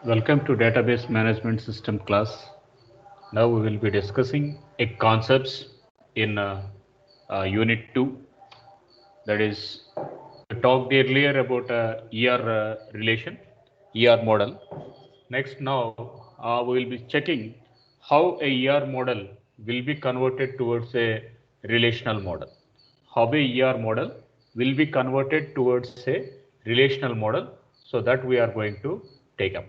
Welcome to Database Management System class. Now we will be discussing a concepts in Unit 2. That is, we talked earlier about ER relation, ER model. Next, now we will be checking how a ER model will be converted towards a relational model. How a ER model will be converted towards a relational model. So that we are going to take up.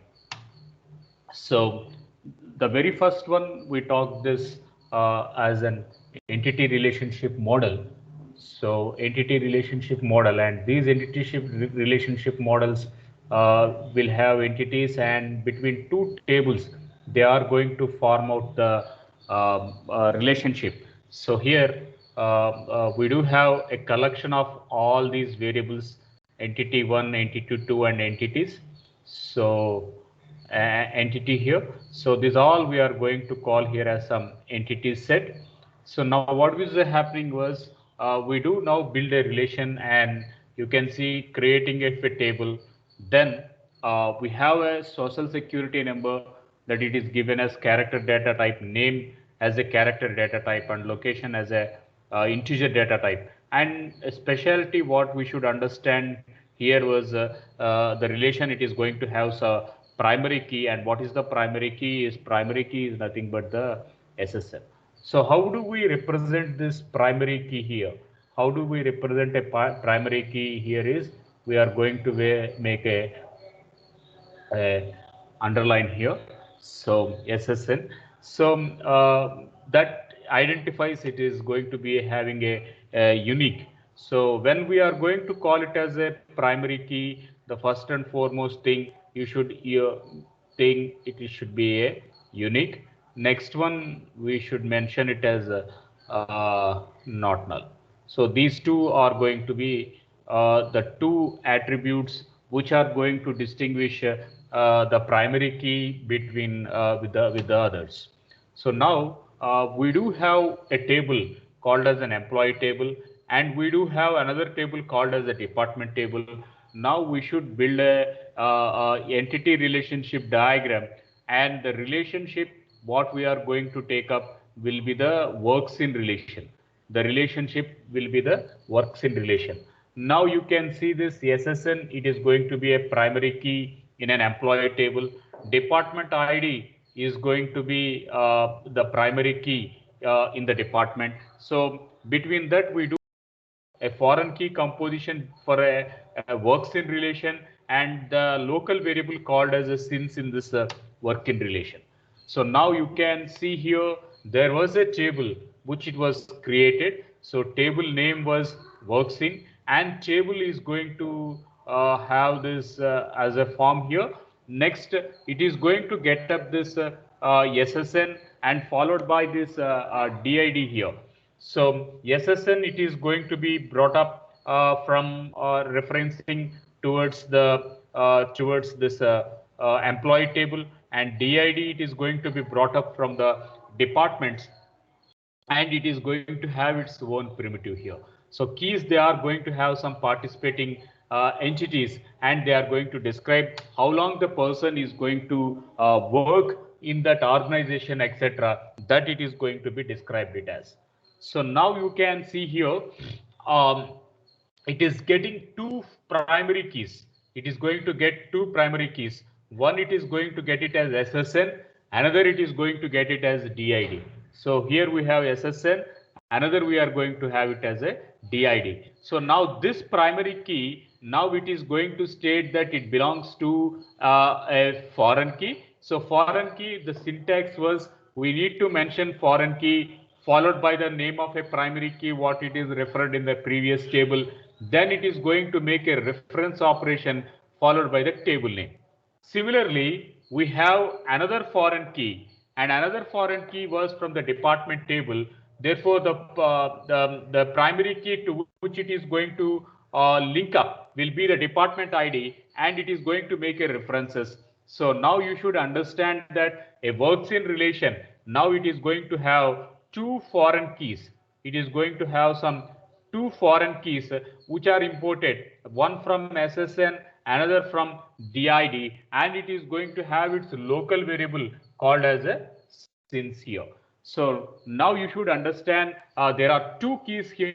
So the very first one we talked this as an entity relationship model. So entity relationship model, and these relationship models will have entities, and between two tables they are going to form out the relationship. So here we do have a collection of all these variables: entity 1, entity 2, and entities. So entity here. So this all we are going to call here as some entity set. So now what was happening was we do now build a relation, and you can see creating a table. Then we have a social security number that it is given as character data type, name as a character data type, and location as a integer data type. And a specialty what we should understand here was the relation it is going to have primary key. And what is the primary key? Is primary key is nothing but the SSL. So how do we represent this primary key here? How do we represent a primary key here? Is we are going to make a underline here. So SSN. So that identifies it is going to be having a unique. So when we are going to call it as a primary key, the first and foremost thing you should think it should be a unique. Next one we should mention it as a, not null. So these two are going to be the two attributes which are going to distinguish the primary key between with the others. So now we do have a table called as an employee table, and we do have another table called as a department table. Now we should build a entity relationship diagram, and the relationship what we are going to take up will be the works in relation. The relationship will be the works in relation. Now you can see this SSN, it is going to be a primary key in an employee table. Department ID is going to be the primary key in the department. So between that we do a foreign key composition for a works in relation, and the local variable called as a since in this work in relation. So now you can see here there was a table which it was created. So table name was works in, and table is going to have this as a form here. Next, it is going to get up this SSN, and followed by this DID here. So SSN, it is going to be brought up from referencing towards this employee table, and DID it is going to be brought up from the departments, and it is going to have its own primitive here. So keys, they are going to have some participating entities, and they are going to describe how long the person is going to work in that organization, etc. That it is going to be described it as. So now you can see here um, it is getting two primary keys. It is going to get two primary keys. One, it is going to get it as SSN, another it is going to get it as DID. So here we have SSN, another we are going to have it as a DID. So now this primary key, now it is going to state that it belongs to a foreign key. So foreign key, the syntax was we need to mention foreign key followed by the name of a primary key what it is referred in the previous table. Then it is going to make a reference operation followed by the table name. Similarly, we have another foreign key, and another foreign key was from the department table. Therefore, the primary key to which it is going to link up will be the department ID, and it is going to make a references. So now you should understand that a works in relation, now it is going to have two foreign keys. It is going to have some two foreign keys which are imported, one from SSN another from DID, and it is going to have its local variable called as a since here. So now you should understand there are two keys here.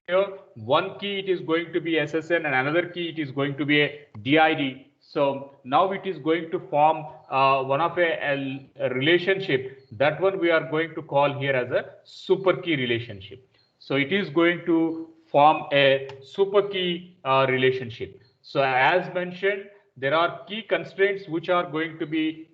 One key it is going to be SSN and another key it is going to be a DID. So now it is going to form one of a relationship. That one we are going to call here as a super key relationship. So it is going to form a super key relationship. So as mentioned, there are key constraints which are going to be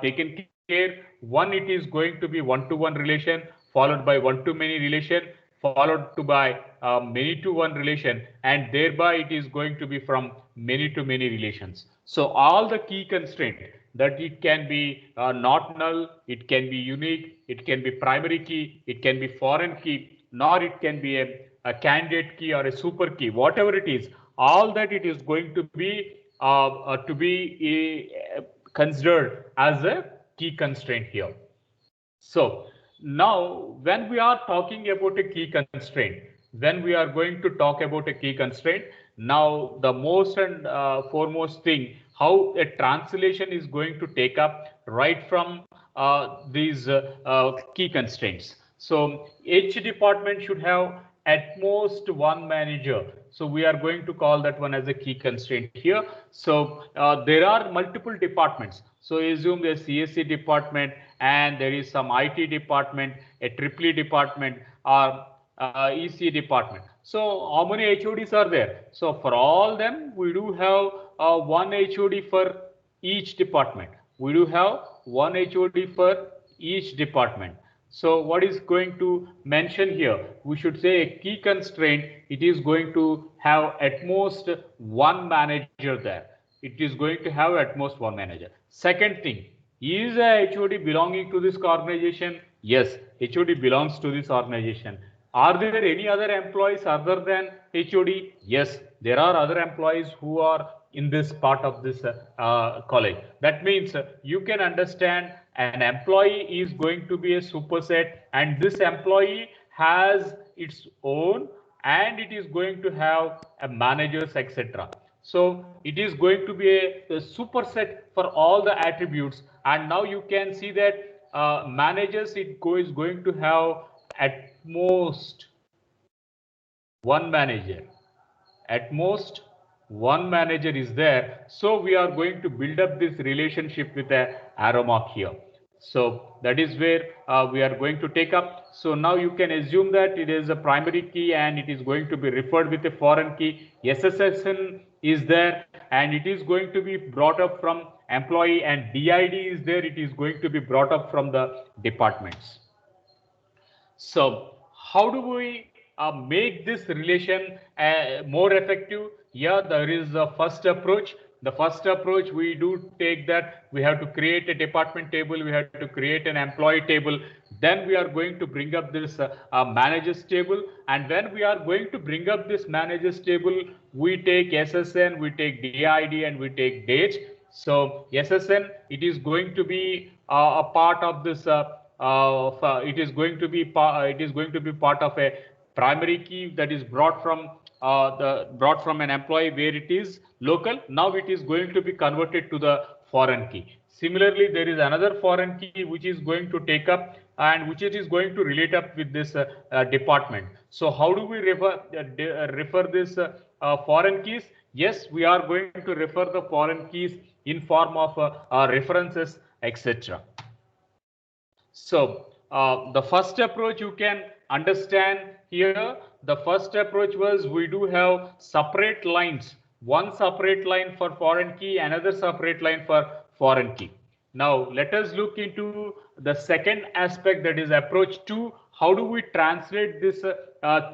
taken care. One, it is going to be one-to-one relation, followed by one-to-many relation, followed to by many-to-one relation, and thereby it is going to be from many-to-many relations. So all the key constraint that it can be not null, it can be unique, it can be primary key, it can be foreign key, nor it can be a candidate key or a super key, whatever it is, all that it is going to be considered as a key constraint here. So now when we are talking about a key constraint, when we are going to talk about a key constraint, now the most and foremost thing, how a translation is going to take up right from these key constraints. So each department should have at most one manager. So we are going to call that one as a key constraint here. So there are multiple departments. So assume the CSC department and there is some IT department, a EEE department, or EC department. So how many HODs are there? So for all them, we do have one HOD for each department. We do have one HOD for each department. So what is going to mention here? We should say a key constraint. It is going to have at most one manager there. It is going to have at most one manager. Second thing, is a HOD belonging to this organization? Yes, HOD belongs to this organization. Are there any other employees other than HOD? Yes, there are other employees who are in this part of this college. That means you can understand an employee is going to be a superset, and this employee has its own, and it is going to have a managers, etc. So it is going to be a superset for all the attributes, and now you can see that managers is going to have at most one manager. At most one manager is there. So we are going to build up this relationship with a arrow mark here. So that is where we are going to take up. So now you can assume that it is a primary key and it is going to be referred with a foreign key. SSN is there and it is going to be brought up from employee, and DID is there. It is going to be brought up from the departments. So how do we make this relation more effective? Yeah, there is a first approach. The first approach, we do take that we have to create a department table, we have to create an employee table, then we are going to bring up this managers table, and when we are going to bring up this managers table, we take SSN, we take DID, and we take date. So SSN, it is going to be a part of this it is going to be part of a primary key that is brought from an employee where it is local. Now it is going to be converted to the foreign key. Similarly, there is another foreign key which is going to take up and which it is going to relate up with this department. So how do we refer this foreign keys? Yes, we are going to refer the foreign keys in form of references, etc. So the first approach you can understand here. The first approach was we do have separate lines, one separate line for foreign key, another separate line for foreign key. Now let us look into the second aspect, that is approach 2. How do we translate this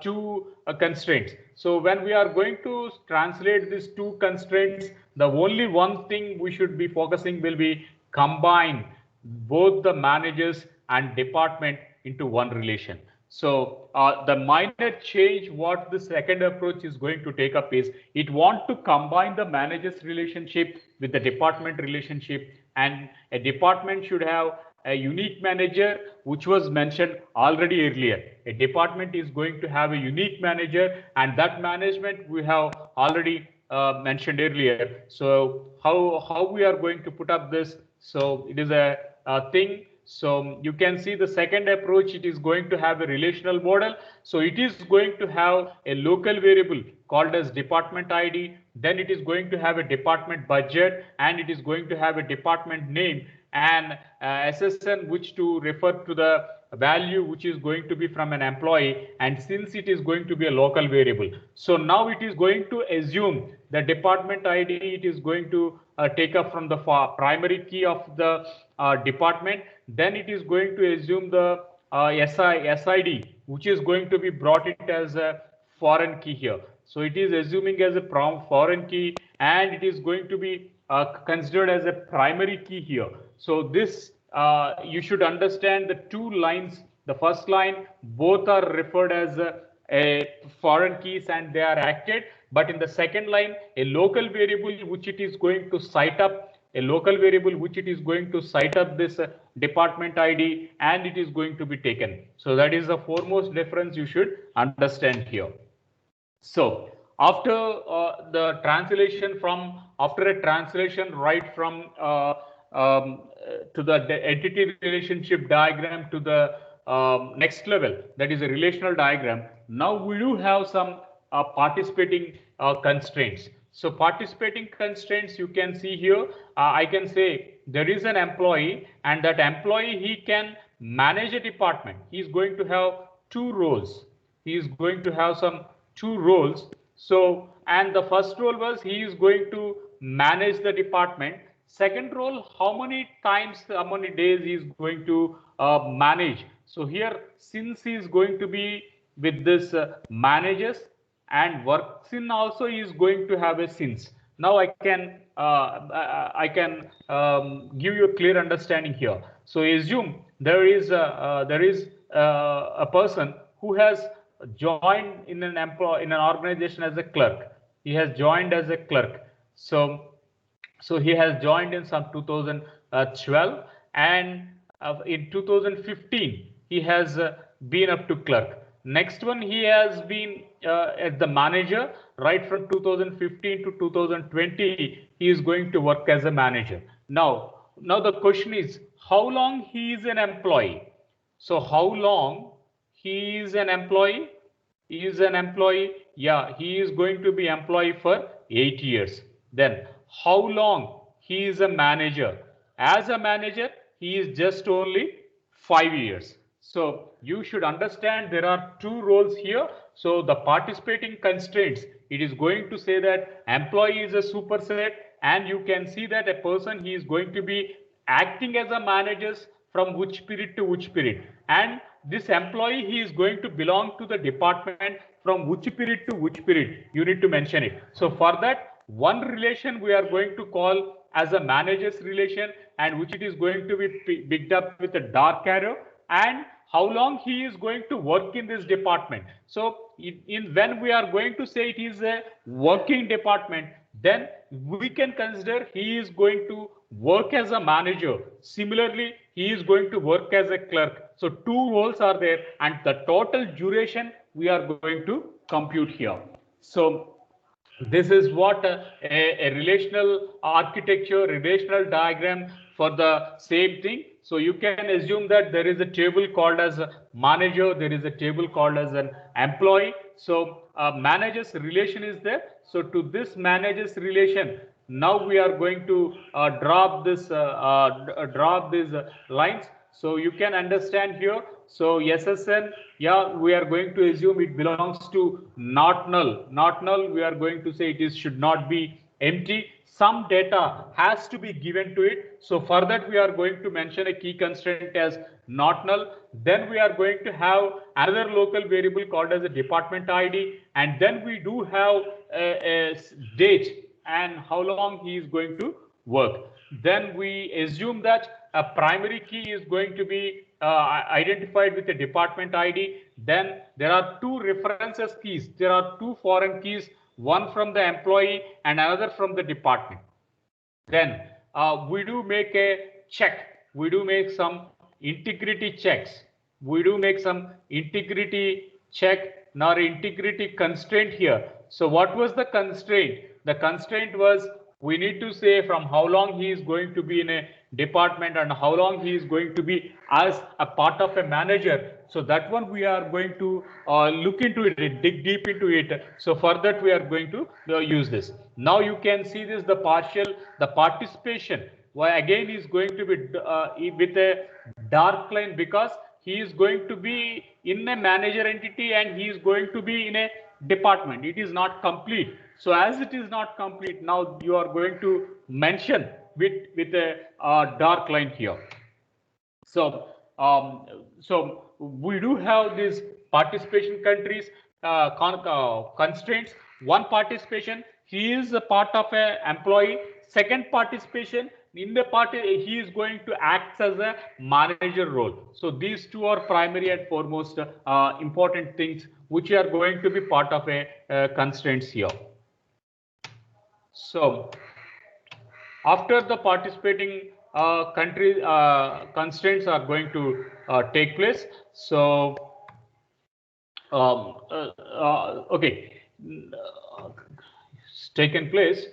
two constraints? So when we are going to translate these two constraints, the only one thing we should be focusing will be combine both the managers and department into one relation. So the minor change what the second approach is going to take up is it want to combine the managers relationship with the department relationship, and a department should have a unique manager, which was mentioned already earlier. A department is going to have a unique manager, and that management we have already mentioned earlier. So how we are going to put up this? So it is a thing. So you can see the second approach, it is going to have a relational model. So it is going to have a local variable called as department ID. Then it is going to have a department budget, and it is going to have a department name and SSN, which to refer to the value which is going to be from an employee. And since it is going to be a local variable, so now it is going to assume the department ID. It is going to take up from the primary key of the department. Then it is going to assume the SID, which is going to be brought it as a foreign key here. So it is assuming as a foreign key, and it is going to be considered as a primary key here. So this you should understand the two lines. The first line, both are referred as a foreign keys and they are acted. But in the second line, a local variable which it is going to cite up, this department ID, and it is going to be taken. So that is the foremost difference you should understand here. So after the translation after a translation right from to the entity relationship diagram to the next level, that is a relational diagram. Now we do have some participating constraints. So participating constraints, you can see here, I can say there is an employee, and that employee, he can manage a department. He is going to have two roles. He is going to have some two roles. So, and the first role was he is going to manage the department. Second role, how many days he is going to manage. So here, since he is going to be with this managers and works in also, he is going to have a since. Now I can give you a clear understanding here. So assume there is a person who has joined in an organization as a clerk. He has joined as a clerk. So he has joined in some 2012, and in 2015 he has been up to clerk. Next one, he has been as the manager right from 2015 to 2020. He is going to work as a manager. Now the question is, how long he is an employee? So how long he is an employee? He is an employee. Yeah, he is going to be employee for 8 years. Then how long he is a manager? As a manager, he is just only 5 years. So you should understand there are two roles here. So the participating constraints, it is going to say that employee is a superset, and you can see that a person, he is going to be acting as a manager from which period to which period, and this employee, he is going to belong to the department from which period to which period. You need to mention it. So for that, one relation we are going to call as a manager's relation, and which it is going to be picked up with a dark arrow, and how long he is going to work in this department. So when we are going to say it is a working department, then we can consider he is going to work as a manager. Similarly, he is going to work as a clerk. So two roles are there, and the total duration we are going to compute here. So this is what a relational architecture, relational diagram for the same thing. So you can assume that there is a table called as a manager, there is a table called as an employee. So manager's relation is there. So to this manager's relation, now we are going to drop these lines. So you can understand here. So SSN, yeah, we are going to assume it belongs to not null. Not null, we are going to say should not be empty. Some data has to be given to it. So for that, we are going to mention a key constraint as not null. Then we are going to have another local variable called as a department ID. And then we do have a date and how long he is going to work. Then we assume that a primary key is going to be identified with a department ID. Then there are two references keys. There are two foreign keys, one from the employee and another from the department. Then we do make a check. We do make some integrity checks. We do make some integrity check, nor integrity constraint here. So what was the constraint? The constraint was we need to say from how long he is going to be in a department and how long he is going to be as a part of a manager. So that one we are going to look into it, dig deep into it. So for that we are going to use this. Now you can see this, the participation. Why again is going to be with a dark line, because he is going to be in a manager entity and he is going to be in a department. It is not complete. So as it is not complete, now you are going to mention with a dark line here. So so we do have these participation countries constraints. One participation, he is a part of a employee. Second participation, in the party he is going to act as a manager role. So these two are primary and foremost important things which are going to be part of a constraints here. So after the participating country constraints are going to take place. So okay, it's taken place.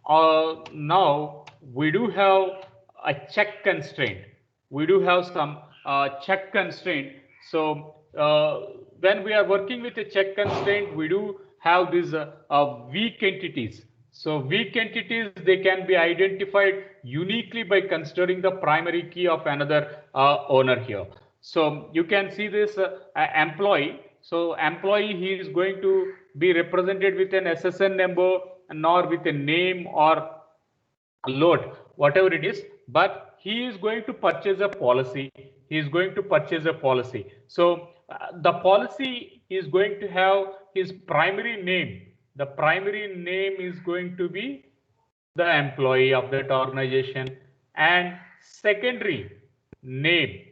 Now we do have a check constraint. We do have some check constraint. So when we are working with a check constraint, we do have these weak entities. So weak entities, they can be identified uniquely by considering the primary key of another owner here. So you can see this employee. So employee, he is going to be represented with an SSN number nor with a name or load, whatever it is, but he is going to purchase a policy. He is going to purchase a policy. So the policy is going to have his primary name. The primary name is going to be the employee of that organization, and secondary name,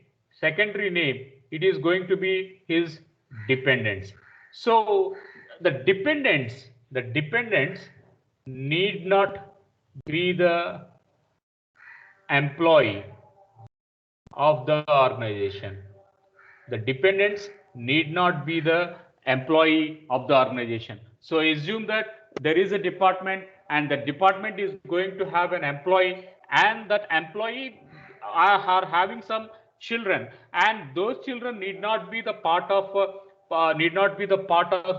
it is going to be his dependents. So the dependents need not be the employee of the organization. The dependents need not be the employee of the organization. So assume that there is a department and the department is going to have an employee, and that employee are having some children, and those children need not be the part of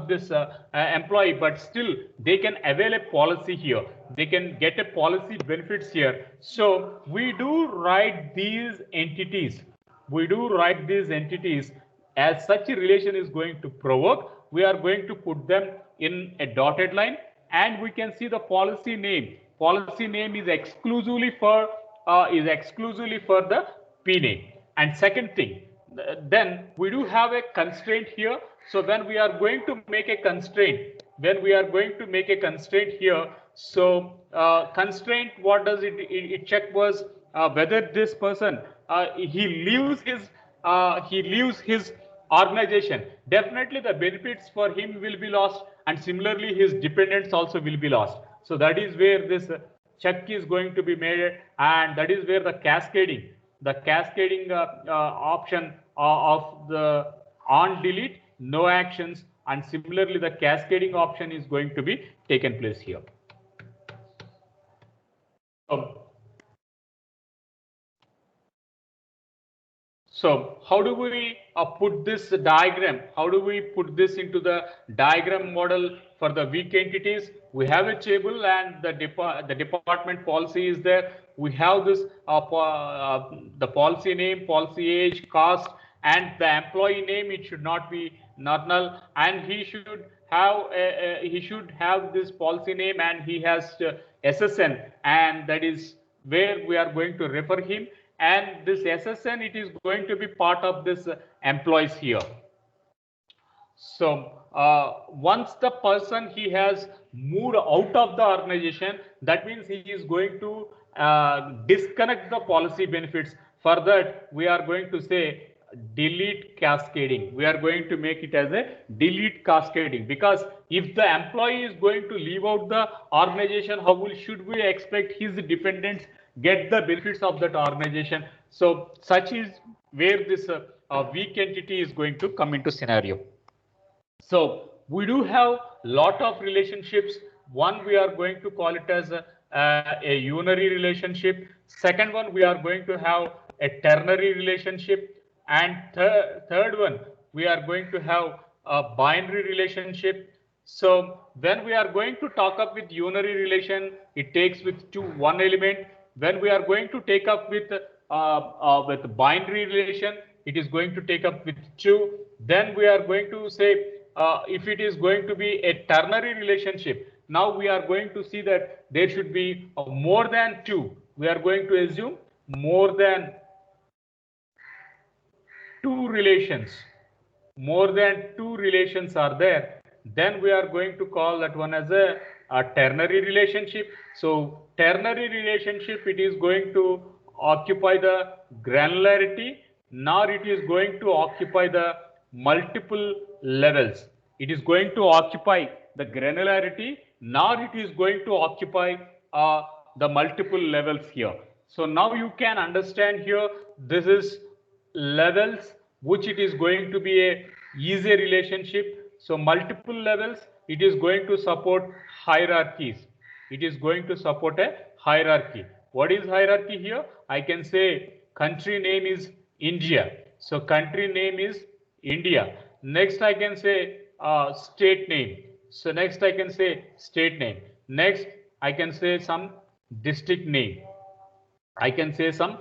this employee, but still they can avail a policy here. They can get a policy benefits here. So we do write these entities. As such a relation is going to provoke, we are going to put them in a dotted line, and we can see the policy name. Policy name is exclusively for the P name. And second thing, then we do have a constraint here. So when we are going to make a constraint, here, so constraint, what does it check was whether this person he leaves his organization. Definitely the benefits for him will be lost, and similarly his dependents also will be lost. So that is where this check is going to be made, and that is where the cascading option of the on delete, no actions, and similarly the cascading option is going to be taken place here. So how do we put this diagram? How do we put this into the diagram model for the weak entities? We have a table, and the department policy is there. We have this the policy name, policy age, cost, and the employee name. It should not be null, and he should have this policy name, and he has SSN, and that is where we are going to refer him. And this SSN, it is going to be part of this employees here. So once the person he has moved out of the organization, that means he is going to disconnect the policy benefits. For that, we are going to say delete cascading. We are going to make it as a delete cascading, because if the employee is going to leave out the organization, should we expect his dependents get the benefits of that organization? So such is where this weak entity is going to come into scenario. So we do have lot of relationships. One, we are going to call it as a unary relationship. Second one, we are going to have a ternary relationship. And third one, we are going to have a binary relationship. So when we are going to talk up with unary relation, it takes with one element. When we are going to take up with binary relation, it is going to take up with two. Then we are going to say if it is going to be a ternary relationship, now we are going to see that there should be more than two. We are going to assume more than two relations. More than two relations are there, then we are going to call that one as a ternary relationship. So ternary relationship, it is going to occupy the granularity, nor it is going to occupy the multiple levels. It is going to occupy the granularity, nor it is going to occupy the multiple levels here. So now you can understand here, this is levels which it is going to be a easy relationship. So multiple levels, it is going to support hierarchies. It is going to support a hierarchy. What is hierarchy here? I can say country name is India. So country name is India. Next I can say state name. So next I can say state name. Next I can say some district name. I can say some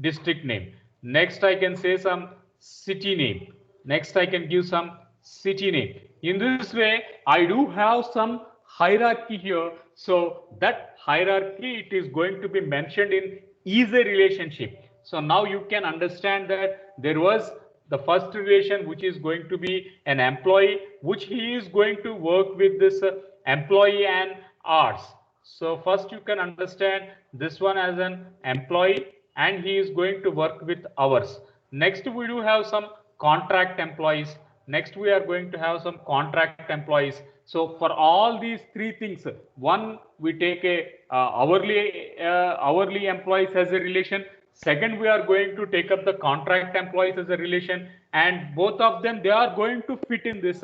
district name. Next, I can say some city name. Next, I can give some city name. In this way, I do have some hierarchy here. So that hierarchy, it is going to be mentioned in easy relationship. So now you can understand that there was the first relation, which is going to be an employee, which he is going to work with this employee and hours. So first you can understand this one as an employee and he is going to work with hours. Next we do have some contract employees. Next we are going to have some contract employees. So for all these three things, one, we take a hourly employees as a relation. Second, we are going to take up the contract employees as a relation, and both of them, they are going to fit in this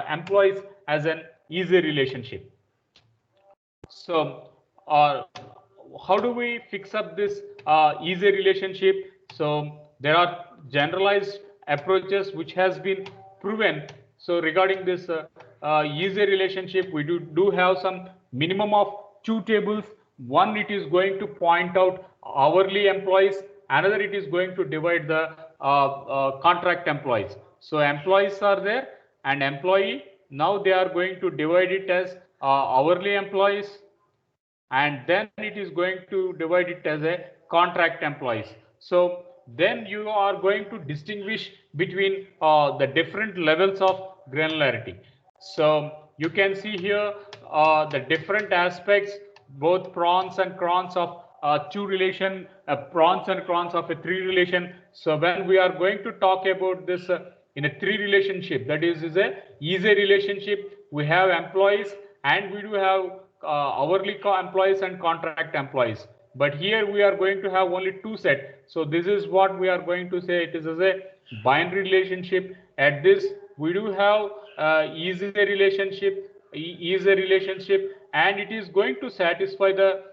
employees as an easy relationship. So how do we fix up this easy relationship? So there are generalized approaches which has been proven. So regarding this easy relationship, we do have some minimum of two tables. One, it is going to point out hourly employees. Another, it is going to divide the contract employees. So employees are there and employee. Now they are going to divide it as hourly employees, and then it is going to divide it as a contract employees. So then you are going to distinguish between the different levels of granularity. So you can see here the different aspects, both prawns and crons of two relation, prawns and crons of a three relation. So when we are going to talk about this in a three relationship, that is a easy relationship, we have employees and we do have hourly employees and contract employees. But here we are going to have only two set. So this is what we are going to say, it is as a binary relationship. At this we do have easy relationship, and it is going to satisfy the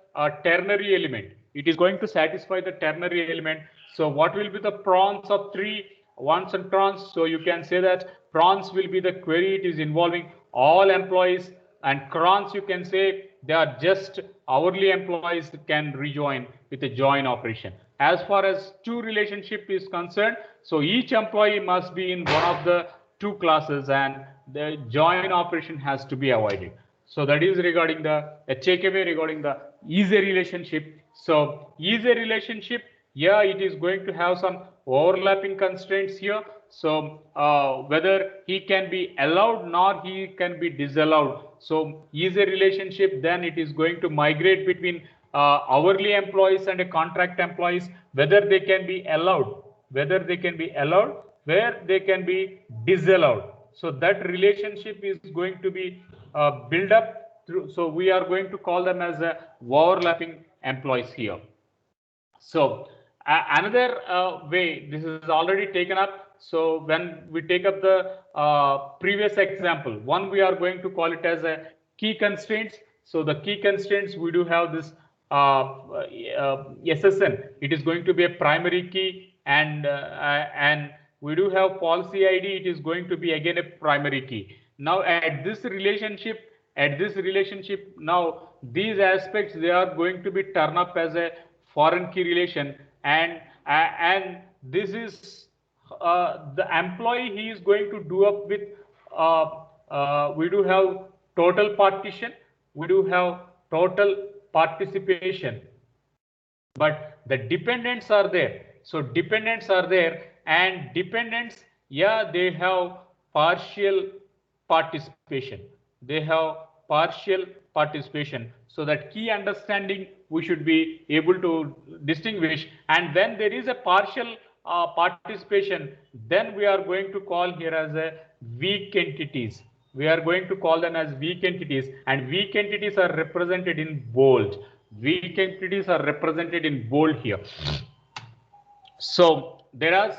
ternary element. It is going to satisfy the ternary element. So what will be the prawns of three ones and crons? So you can say that prawns will be the query, it is involving all employees, and crons you can say they are just hourly employees that can rejoin with a join operation. As far as two relationship is concerned, so each employee must be in one of the two classes and the join operation has to be avoided. So that is regarding the takeaway regarding the easy relationship. So easy relationship, yeah, it is going to have some overlapping constraints here. So whether he can be allowed nor he can be disallowed. So easy relationship, then it is going to migrate between hourly employees and contract employees, whether they can be allowed, where they can be disallowed. So that relationship is going to be built up through. So we are going to call them as overlapping employees here. So Another way, this is already taken up. So when we take up the previous example, one we are going to call it as a key constraints. So the key constraints, we do have this SSN. It is going to be a primary key, and we do have policy ID. It is going to be again a primary key. Now at this relationship, now these aspects, they are going to be turned up as a foreign key relation, and this is the employee, he is going to do up with we do have total partition, we do have total participation, but the dependents are there. So dependents are there, and dependents, yeah, they have partial participation. They have partial participation. So that key understanding we should be able to distinguish. And when there is a partial participation, then we are going to call here as a weak entities. We are going to call them as weak entities, and weak entities are represented in bold. Weak entities are represented in bold here. So there are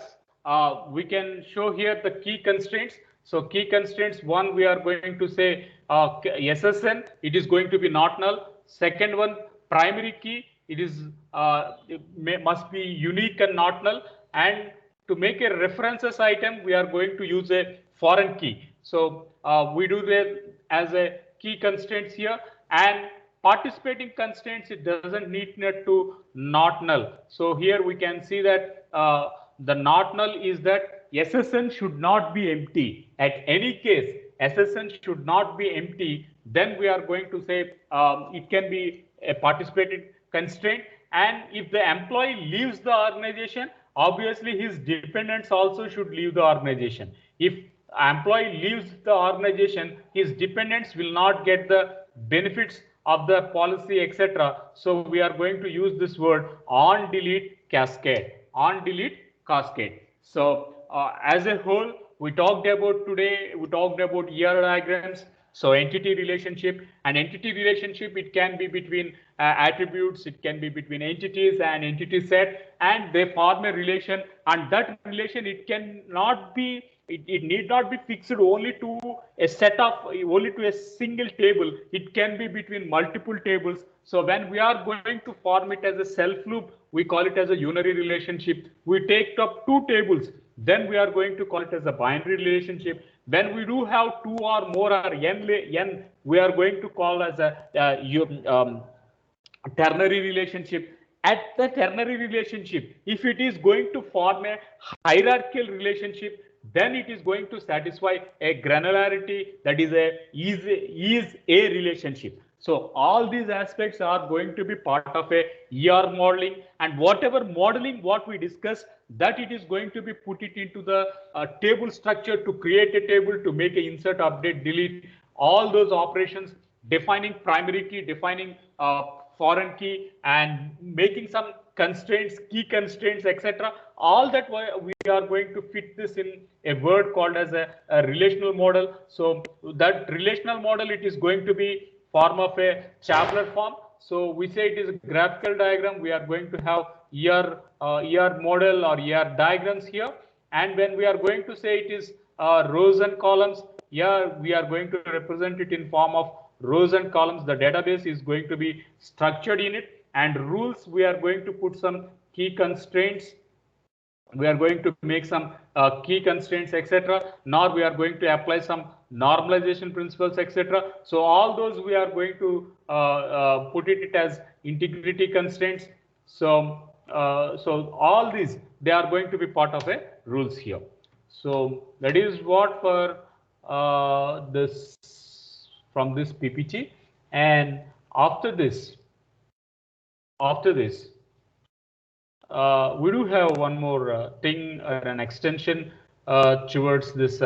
we can show here the key constraints. So key constraints, one, we are going to say SSN, it is going to be not null. Second one, primary key, it must be unique and not null. And to make a references item, we are going to use a foreign key. So we do that as a key constraints here, and participating constraints, it doesn't need to not null. So here we can see that the not null is that SSN should not be empty. At any case, SSN should not be empty. Then we are going to say it can be a participating constraint. And if the employee leaves the organization, obviously his dependents also should leave the organization. If employee leaves the organization, his dependents will not get the benefits of the policy, etc. So we are going to use this word on delete cascade. On delete cascade. So as a whole, we talked about today, we talked about ER diagrams. So entity relationship, and entity relationship, it can be between attributes, it can be between entities and entity set, and they form a relation, and that relation, it cannot be, it need not be fixed only to a set of, only to a single table. It can be between multiple tables. So when we are going to form it as a self loop, we call it as a unary relationship. We take up two tables, then we are going to call it as a binary relationship. When we do have two or more or n, we are going to call as a ternary relationship. At the ternary relationship, if it is going to form a hierarchical relationship, then it is going to satisfy a granularity, that is a relationship. So all these aspects are going to be part of a ER modeling, and whatever modeling what we discussed, that it is going to be put it into the table structure, to create a table, to make a insert, update, delete, all those operations, defining primary key, defining foreign key, and making some constraints, key constraints, etc. All that we are going to fit this in a word called as a relational model. So that relational model, it is going to be form of a tabular form. So we say it is a graphical diagram. We are going to have ER model or ER diagrams here. And when we are going to say it is rows and columns, here we are going to represent it in form of rows and columns. The database is going to be structured in it, and rules, we are going to put some key constraints, we are going to make some key constraints, etc. Nor we are going to apply some normalization principles, etc. So all those we are going to put it as integrity constraints. So so all these, they are going to be part of a rules here. So that is what for this, from this PPT. And after this we do have one more thing, an extension towards this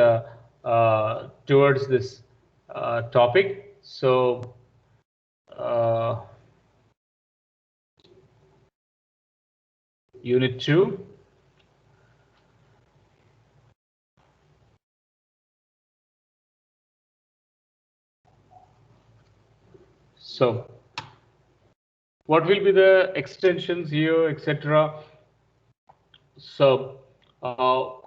topic. So unit 2. So what will be the extensions here, etc. So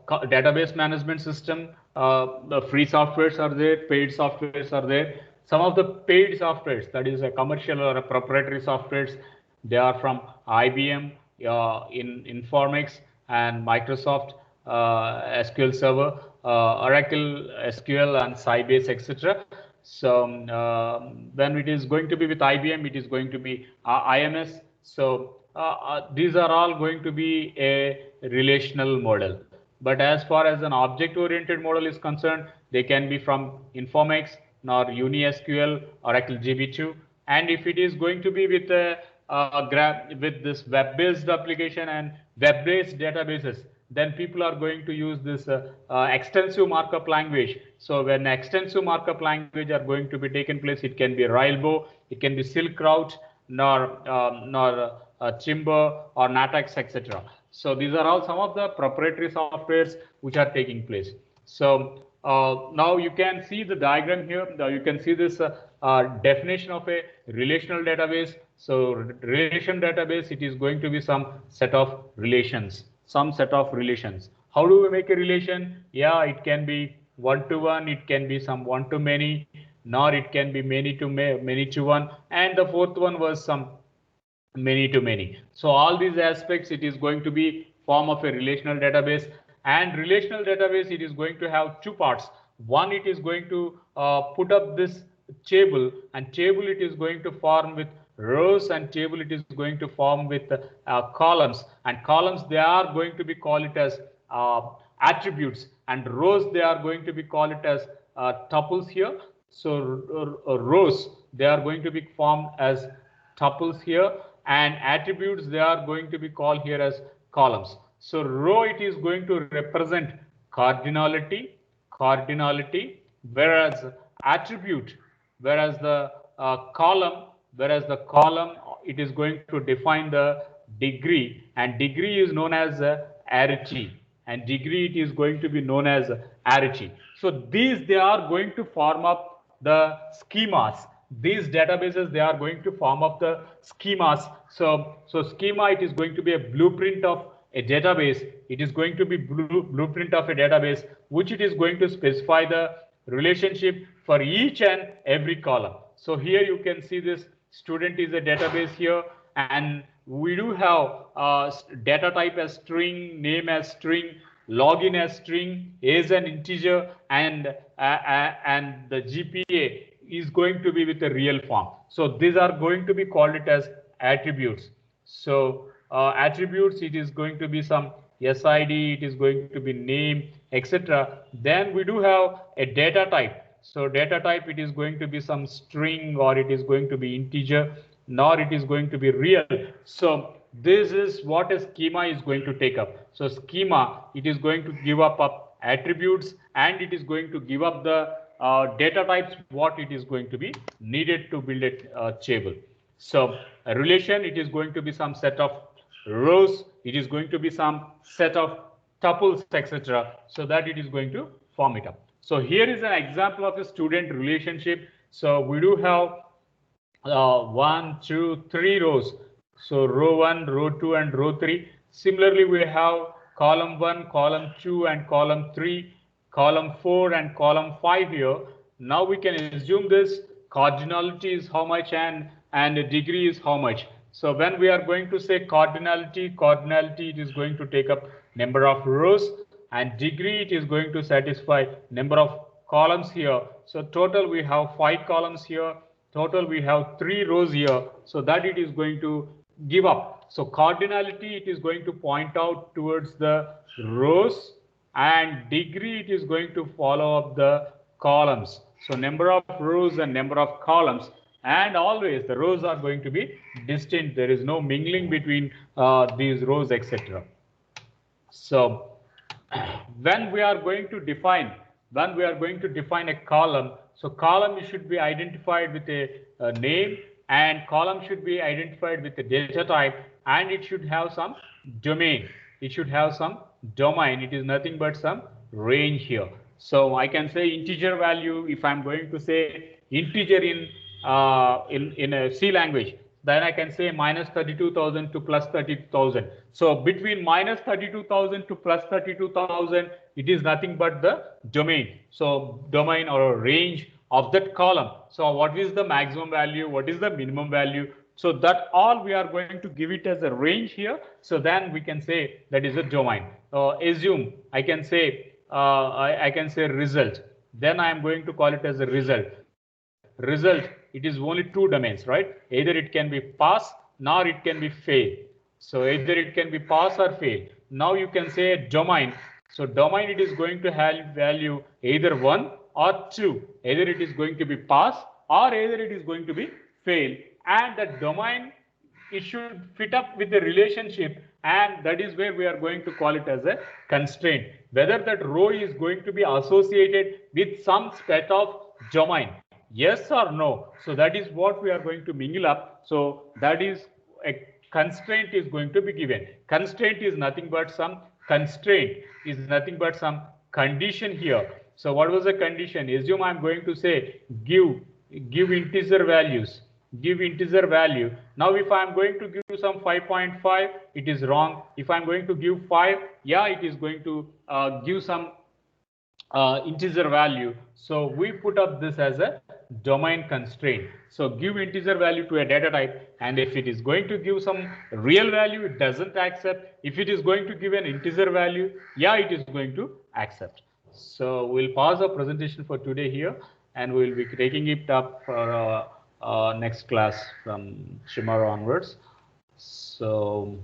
database management system, the free softwares are there, paid softwares are there. Some of the paid softwares, that is a commercial or a proprietary softwares, they are from IBM, in Informix and Microsoft SQL Server, Oracle SQL and Sybase, etc. So when it is going to be with IBM, it is going to be IMS. So these are all going to be a relational model. But as far as an object-oriented model is concerned, they can be from Informix, nor UniSQL, Oracle GB2. And if it is going to be with with this web-based application and web-based databases, then people are going to use this extensive markup language. So when extensive markup language are going to be taken place, it can be Railbo, it can be Silk Route, nor Timber or Natax, etc. So these are all some of the proprietary softwares which are taking place. So now you can see the diagram here. Now you can see this definition of a relational database. So relation database, it is going to be some set of relations, some set of relations. How do we make a relation? Yeah, it can be one to one, it can be some one to many, nor it can be many to many to one, and the fourth one was some many to many. So all these aspects, it is going to be form of a relational database. And relational database, it is going to have two parts. One, it is going to put up this table, and table it is going to form with rows, and table it is going to form with columns, and columns they are going to be call it as attributes, and rows they are going to be call it as tuples here. So rows they are going to be formed as tuples here, and attributes they are going to be called here as columns. So row it is going to represent cardinality, whereas attribute, whereas the column it is going to define the degree, and degree is known as arity, and degree it is going to be known as arity. So these they are going to form up the schemas. These databases they are going to form up the schemas. So schema it is going to be a blueprint of a database. It is going to be blueprint of a database which it is going to specify the relationship for each and every column. So here you can see this student is a database here, and we do have data type as string, name as string, login as string, age an integer, and the GPA is going to be with a real form. So these are going to be called it as attributes. So attributes, it is going to be some SID, it is going to be name, etc. Then we do have a data type. So data type, it is going to be some string, or it is going to be integer, nor it is going to be real. So this is what a schema is going to take up. So schema, it is going to give up attributes, and it is going to give up the data types what it is going to be needed to build a table. So a relation, it is going to be some set of rows, it is going to be some set of tuples, etc. So that it is going to form it up. So here is an example of a student relationship. So we do have 1, 2, 3 rows. So row 1, row 2, and row 3. Similarly, we have column 1, column 2, and column 3, column 4, and column 5 here. Now we can assume this cardinality is how much, and degree is how much. So when we are going to say cardinality it is going to take up number of rows, and degree it is going to satisfy number of columns here. So total we have 5 columns here, total we have 3 rows here, so that it is going to give up. So cardinality it is going to point out towards the rows, and degree it is going to follow up the columns. So number of rows and number of columns, and always the rows are going to be distinct. There is no mingling between these rows, etc. So when we are going to define a column, so column should be identified with a name, and column should be identified with a data type, and it should have some domain. It should have some domain. It is nothing but some range here. So I can say integer value. If I'm going to say integer in a C language, then I can say minus 32,000 to plus 32,000. So between minus 32,000 to plus 32,000, it is nothing but the domain. So domain or a range of that column. So what is the maximum value? What is the minimum value? So that all we are going to give it as a range here. So then we can say that is a domain. Assume I can say I can say result. Then I am going to call it as a result. Result, it is only two domains, right? Either it can be pass nor it can be fail. So either it can be pass or fail. Now you can say domain. So domain, it is going to have value either 1 or 2. Either it is going to be pass or either it is going to be fail. And the domain, it should fit up with the relationship, and that is where we are going to call it as a constraint. Whether that row is going to be associated with some set of domain, yes or no. So that is what we are going to mingle up. So that is a constraint is going to be given. Constraint is nothing but some constraint is nothing but some condition here. So what was the condition? Assume I'm going to say give integer values. Give integer value. Now if I'm going to give some 5.5, it is wrong. If I'm going to give 5, yeah, it is going to give some integer value. So we put up this as a domain constraint. So give integer value to a data type, and if it is going to give some real value, it doesn't accept. If it is going to give an integer value, yeah, it is going to accept. So we'll pause our presentation for today here, and we'll be taking it up for next class from tomorrow onwards. So